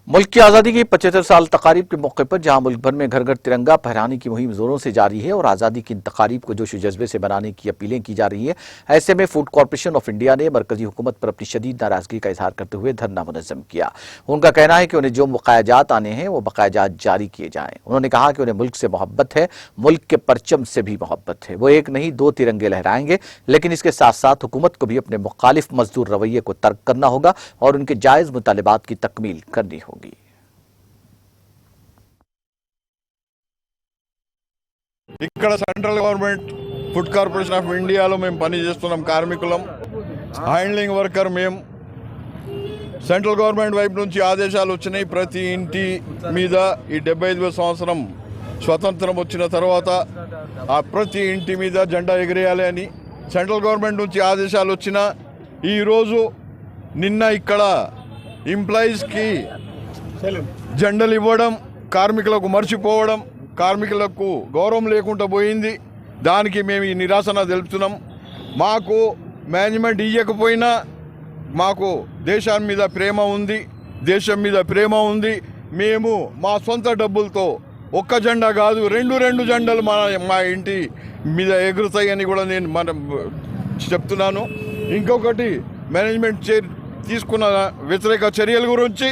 मुल्क की आज़ादी की 75 साल तकारीब के मौके पर जहां मुल्क भर में घर घर तिरंगा फहराने की मुहिम जोरों से जारी है और आज़ादी की इन तकारीब को जोश जज्बे से बनाने की अपीलें की जा रही है, ऐसे में फूड कॉरपोरेशन ऑफ इंडिया ने मरकजी हुकूमत पर अपनी शदीद नाराजगी का इजहार करते हुए धरना मुनज़्ज़म किया। उनका कहना है कि उन्हें जो बकायाजात आने हैं वो बकायाजात जारी किए जाएं। उन्होंने कहा कि उन्हें मुल्क से मोहब्बत है, मुल्क के परचम से भी मोहब्बत है। वो एक नहीं 2 तिरंगे लहराएंगे, लेकिन इसके साथ साथ हुकूमत को भी अपने मुखालिफ मजदूर रवैये को तर्क करना होगा और उनके जायज़ मुतालिबात की तकमील करनी होगी। ఇక్కడ central government food corporation of ఇండియాలో మేము పని చేస్తున్నాం. కార్మికులం, హ్యాండ్లింగ్ వర్కర్. మేము సెంట్రల్ గవర్నమెంట్ వైపు నుంచి ఆదేశాలు వచ్చినాయి. ప్రతి ఇంటి మీద ఈ 75వ సంవత్సరం స్వతంత్రం వచ్చిన తర్వాత ఆ ప్రతి ఇంటి మీద జెండా ఎగిరేయాలి అని సెంట్రల్ గవర్నమెంట్ నుంచి ఆదేశాలు వచ్చిన ఈరోజు నిన్న ఇక్కడ ఎంప్లాయీస్కి జెండాలు ఇవ్వడం, కార్మికులకు మర్చిపోవడం, కార్మికులకు గౌరవం లేకుండా పోయింది. దానికి మేము ఈ నిరాశన తెలుపుతున్నాం. మాకు మేనేజ్మెంట్ ఇవ్వకపోయినా మాకు దేశం మీద ప్రేమ ఉంది. మేము మా సొంత డబ్బులతో ఒక్క జెండా కాదు, రెండు జెండాలు మా ఇంటి మీద ఎగురుతాయని కూడా నేను చెప్తున్నాను. ఇంకొకటి, మేనేజ్మెంట్ తీసుకున్న వ్యతిరేక చర్యల గురించి